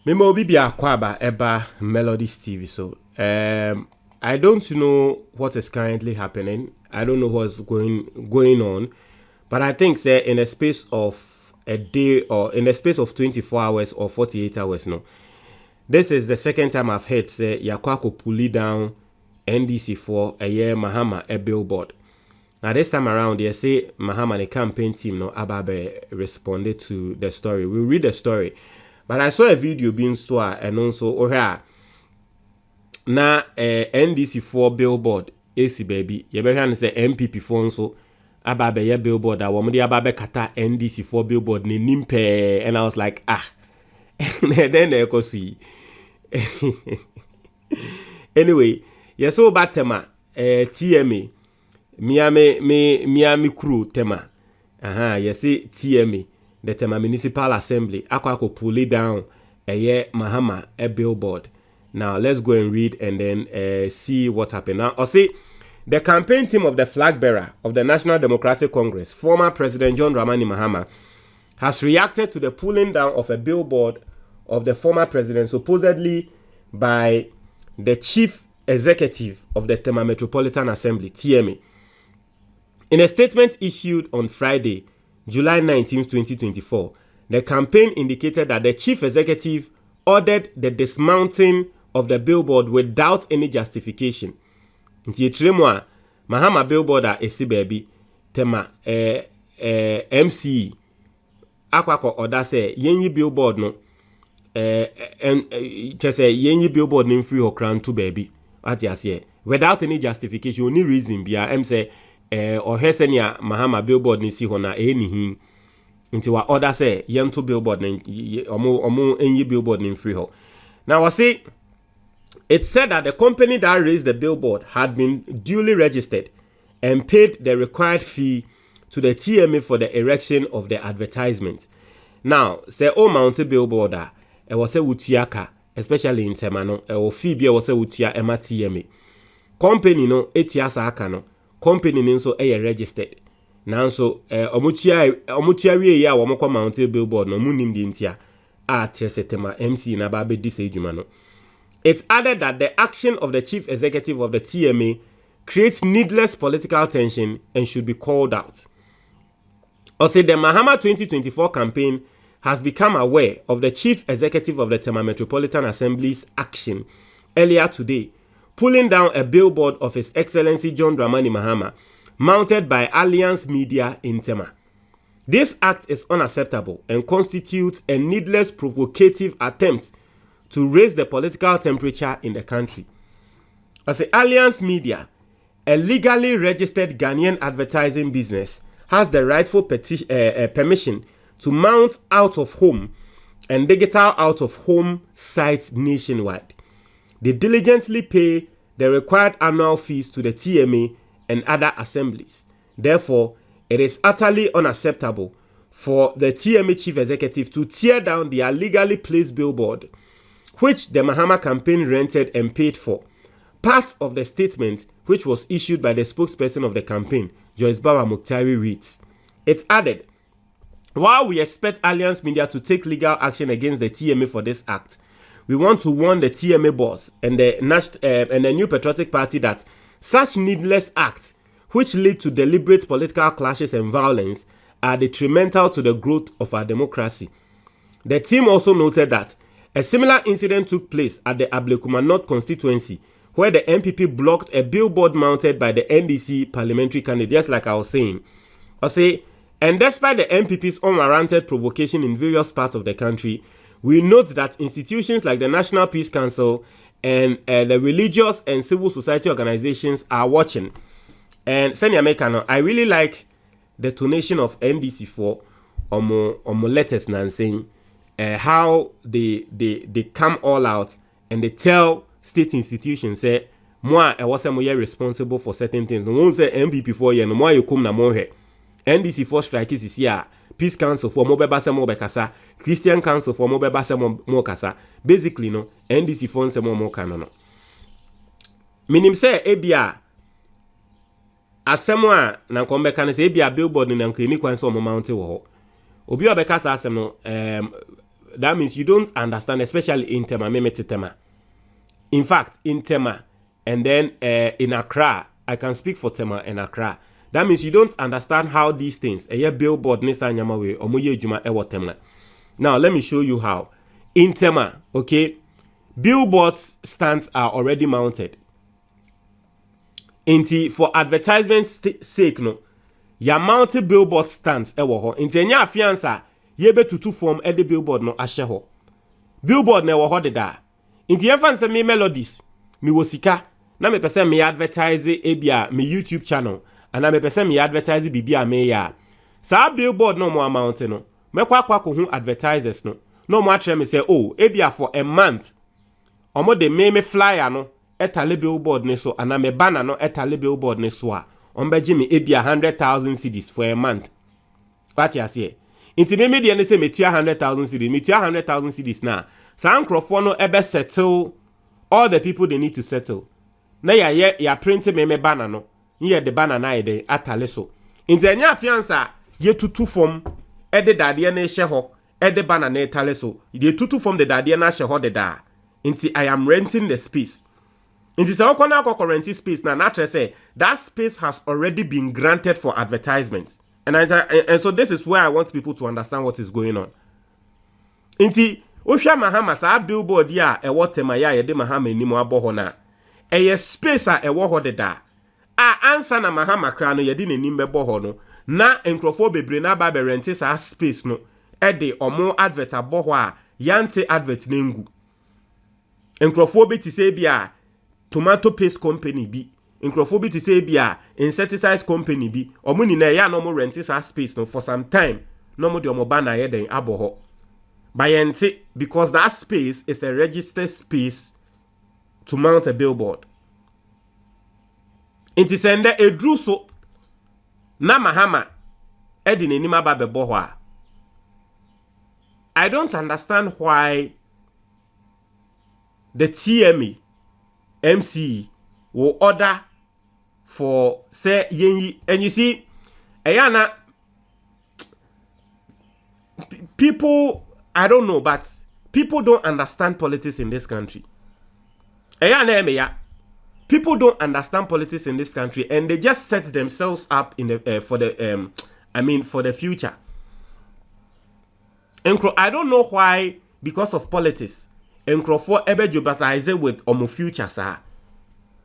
Memo Bibia Kwaba Eba Melodies TV. So I don't know what is currently happening. I don't know what's going on. But I think say in a space of a day or in a space of 24 hours or 48 hours, no. This is the second time I've heard say Yakwako pulley down NDC for a year Mahama a Billboard. Now this time around, they say Mahama the campaign team no Ababe responded to the story. We'll read the story. But I saw a video being sold and also na NDC for Billboard AC baby. You better say MPP for so Ababe ya Billboard. I want Ababe kata NDC for Billboard ni nimpe, and I was like then they go see. Anyway, yes, so about TEMA TMA Miami crew TEMA. Yes, TMA. The TEMA Municipal Assembly Akwako pull it down a year Mahama a Billboard. Now let's go and read and then see what happened. Now I'll say the campaign team of the flag bearer of the National Democratic Congress, former President John Dramani Mahama, has reacted to the pulling down of a billboard of the former president supposedly by the chief executive of the TEMA Metropolitan Assembly, TMA. In a statement issued on Friday, July 19, 2024, the campaign indicated that the chief executive ordered the dismounting of the billboard without any justification. Nti etremwa Mahama billboard a esi baby TEMA MCE akwako order say yenyi billboard no just say yenyi billboard no free or crown to baby what you say without any justification only reason bia em say or hesenia Mahama billboard ni si hona enihin nti wa order say yento billboard ni omo enyi billboard ni free ho. Now I say it said that the company that raised the billboard had been duly registered and paid the required fee to the TMA for the erection of the advertisement. Now say o mounted billboard it was a utiaka especially in TEMA no or fee be was a utia ema TMA company no etiasa aka no company nso registered. Now so omutia we ya wo mokọ mounted billboard no munim di ntia a trese TEMA MC na ba be dis ejuma no. It added that the action of the chief executive of the TMA creates needless political tension and should be called out. Also, the Mahama 2024 campaign has become aware of the chief executive of the TEMA Metropolitan Assembly's action earlier today, pulling down a billboard of His Excellency John Dramani Mahama, mounted by Alliance Media in TEMA. This act is unacceptable and constitutes a needless provocative attempt to raise the political temperature in the country. As the Alliance Media, a legally registered Ghanaian advertising business, has the rightful permission to mount out-of-home and digital out-of-home sites nationwide. They diligently pay the required annual fees to the TMA and other assemblies. Therefore, it is utterly unacceptable for the TMA chief executive to tear down the illegally placed billboard, which the Mahama campaign rented and paid for. Part of the statement, which was issued by the spokesperson of the campaign, Joyce Bawa Muktari, reads, it added, while we expect Alliance Media to take legal action against the TMA for this act, we want to warn the TMA boss and the New Patriotic Party that such needless acts, which lead to deliberate political clashes and violence, are detrimental to the growth of our democracy. The team also noted that a similar incident took place at the Ablekuma North constituency, where the MPP blocked a billboard mounted by the NDC parliamentary candidate, just like I was saying. And despite the MPP's unwarranted provocation in various parts of the country, we note that institutions like the National Peace Council and the religious and civil society organizations are watching. And Senya Mekano, I really like the tonation of NDC for omo letters now saying how they come all out and they tell state institutions say moi I was responsible for certain things. No one say MPP for you no more you come na more here. NDC for strike is here. Peace Council for mo beba se mo bekasa. Christian Council for mo beba se mo kasa. Basically no NDC for se mo kano no. Minim say ebia asemo a na nko mbeka na say ebia billboard na nko ni kwan so mo mount wo ho. Obi obeka sa asem no that means you don't understand, especially in TEMA, TEMA. In fact, in TEMA and then in Accra, I can speak for TEMA and Accra. That means you don't understand how these things, Billboard, Nisa Nyamawe, or Moye Juma, Ewa TEMA. Now, let me show you how. In TEMA, okay, Billboard stands are already mounted. For advertisement's sake, no, ya mounted Billboard stands, Ewa ho. Nya fiansa, yebe tutu form ede Billboard no ashe ho. Billboard ne wo de da. Ye fan se me melodies, mi wosika, na me pese me advertise ebia me YouTube channel, and na me pese me advertise bibia me ya. Sa Billboard no mo amount no. Me kwa ko hu advertisers no. No mo atre me say, oh, ebia for a month. Omo de me flyer no etale Billboard ne so, and na me banner no etale Billboard ne so a. Ombeji me ebia 100,000 cedis for a month. What ya say? Inti me de ne say me tua 100,000 cedis, me tua 100,000 cedis na. Sa nkrofo no ebe settle all the people they need to settle. Na ya print me banner no. Ye the banner na ide atale so. Inti enya fiansa ye tutu form ede dadie na ehye ho, ede banner na etale so. Ye tutu form the dadie na ehye ho de da. Inti I am renting the space. Inti se okona renting space na tre say that space has already been granted for advertisement. And so this is where I want people to understand what is going on. Inti Osha Mahama sa Billboard ya ewo TEMA ya yede Mahama enimu aboho na. Eye space a ewo ho de da. Ansa na Mahama kra no yede nenim bebo ho no. Na enkrofo bebre na ba be rent sa space no. Ede omo advert aboho a yante advert nengu. Enkrofo be ti say bia tomato paste company bi. Enkrofo be ti say bia insecticides company bi. Omo ni na ya no mo rent sa space no for some time. No mo de omo ba na yede aboho. Bayente, because that space is a registered space to mount a billboard. Inti sende edru so na Mahama edi nenima ba bebo ho a. I don't understand why the TEMA MCE will order for say yenyi, and you see ayana people, I don't know, but people don't understand politics in this country. People don't understand politics in this country, and they just set themselves up in the for the future. I don't know why, because of politics, Nkrofo ebe jobatize with omo future sir.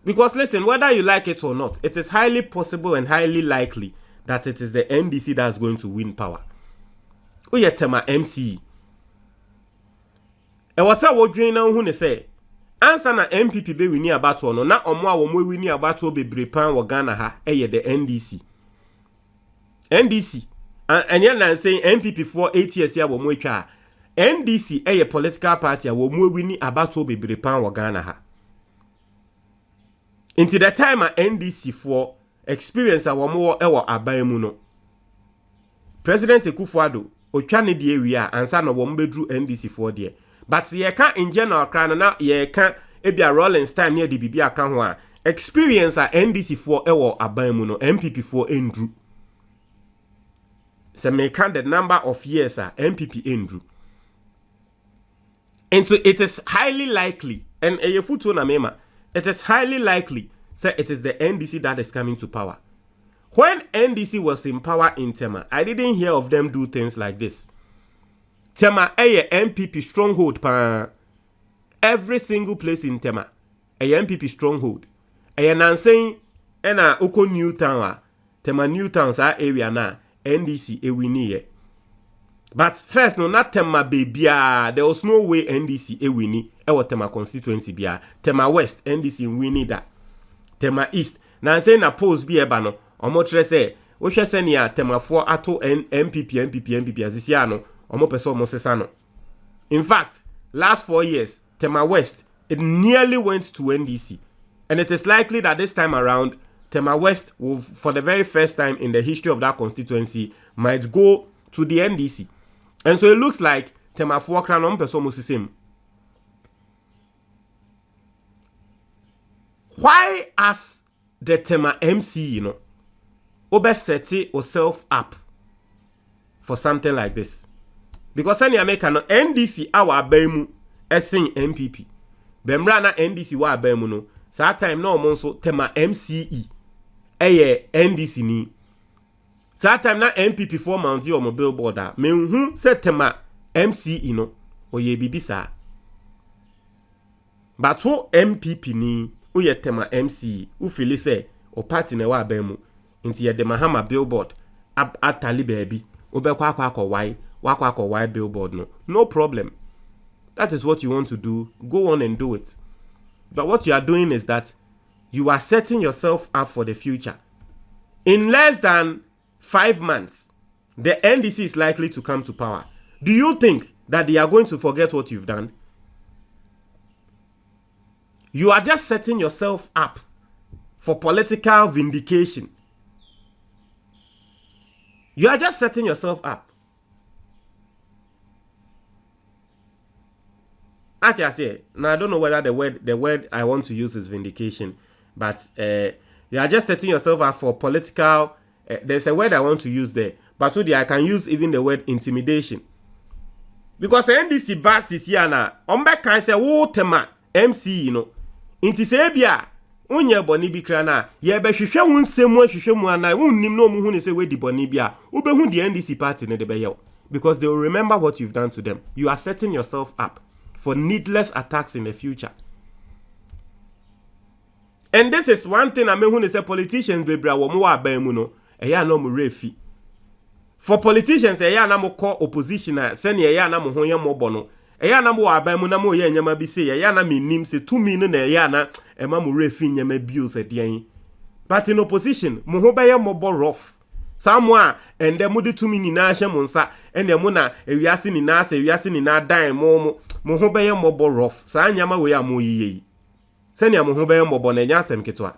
Because listen, whether you like it or not, it is highly possible and highly likely that it is the NDC that's going to win power. Oye TEMA MCE. E wasa wodwen na hu ne say ansa na MPP be wini abato no na omo a wo mo wini abato bebre pan wo Ghana ha eye the NDC anya na say MPP for 8 years ya wo mo atwa NDC eye political party a wo mo wini abato bebre pan wo Ghana ha. Into the time a NDC for experience a wo mo e wo aban mu no President Ekufuado otwa ne de wi a ansa na wo mo bedru NDC for de. But ye can in general crown na ye can ebia Rollins time near the bibia kan ho a experience a NDC for ewo aban mu no MPP for endru. Se me can the number of years a MPP endru. And so it is highly likely, and a futu na mema, it is highly likely say it is the NDC that is coming to power. When NDC was in power in TEMA, I didn't hear of them do things like this. TEMA eye MPP stronghold pa. Every single place in TEMA eye MPP stronghold. Eye nansen ena oko Newtown a TEMA Newtown sa area na NDC e wini ye. But first no not TEMA bebia, there was no way NDC e wini e wo TEMA constituency bia. TEMA West NDC wini da. TEMA East nansen na polls bi eba no omo tre say wo hwe se ne a TEMA for ato MPP asisia no omo peso omo sesa no. In fact, last 4 years TEMA West it nearly went to NDC, and it is likely that this time around TEMA West will, for the very first time in the history of that constituency, might go to the NDC. And so it looks like TEMA 4 crown omo peso omo sesem. Why as the TEMA MCE, you know, obe set yourself up for something like this? because any American no NDC our abemu esin MPP bemra na NDC wa abemu no saa time na omo nso TEMA MCE eye NDC ni saa time na MPP for mount omo Billboard a menhu se TEMA MCE no oye bibi saa but wo MPP ni uye TEMA MCE u feel say o party na wa abemu nti ye de Mahama Billboard atali baby obekwa akwa why Billboard no problem. That is what you want to do. Go on and do it. But what you are doing is that you are setting yourself up for the future. In less than 5 months, the NDC is likely to come to power. Do you think that they are going to forget what you've done? You are just setting yourself up for political vindication. You are just setting yourself up. Actually, I say, now I don't know whether the word I want to use is vindication, but you are just setting yourself up for political. There's a word I want to use there, but today I can use even the word intimidation. Because NDC bas is here now. Ombe can say, "Oh, TEMA MC, you know." Inti sebia, unye boni bi krana. Ye be hwehwe wunsemu ahwehwe ana. Unnim no mu hu ne se we di boni bia. Ube hu the NDC party ne de be yew. Because they will remember what you've done to them. You are setting yourself up for needless attacks in the future. And this is one thing I mean when they say politicians be bra wo mo wa ban mu no. Eya no mo refi. For politicians eya na mo call opposition a se ne eya na mo ho ye mo bo no. Eya na mo wa ban mu na mo ye nyama bi se eya na me nim se tumi no na eya na ema mo refi nyama bills edian. But in opposition mo ho be ye mo bo rough. Samwa and them mudi tumi ni na hye mo nsa ene mo na ewiase ni na asa ewiase ni na dan mo ho be ye mo bo rough. Sa nyama we am yiye. Se ne mo ho be ye mo bo na nya asem ketwa.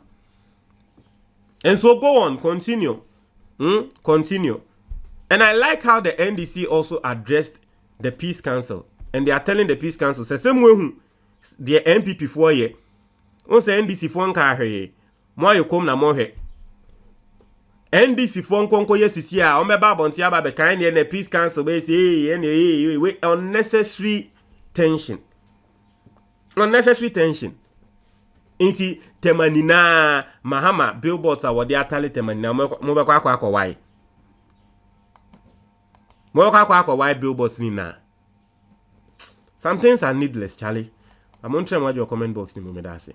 And so go on, continue. Continue. And I like how the NDC also addressed the Peace Council. And they are telling the Peace Council, say, same way the MPP for ye. On say NDC for nka he. Mo you come na mo he. NDC for nkonko yesisi a, o meba bonti aba be kan ne Peace Council be say, we unnecessary tension. Unnecessary tension. Inti TEMA nina Mahama Billboards a wode atale TEMA nina mo be kwa why. Mo kwa why Billboards nina. Some things are needless, Charlie. I'm on try your comment box ni mo me da say.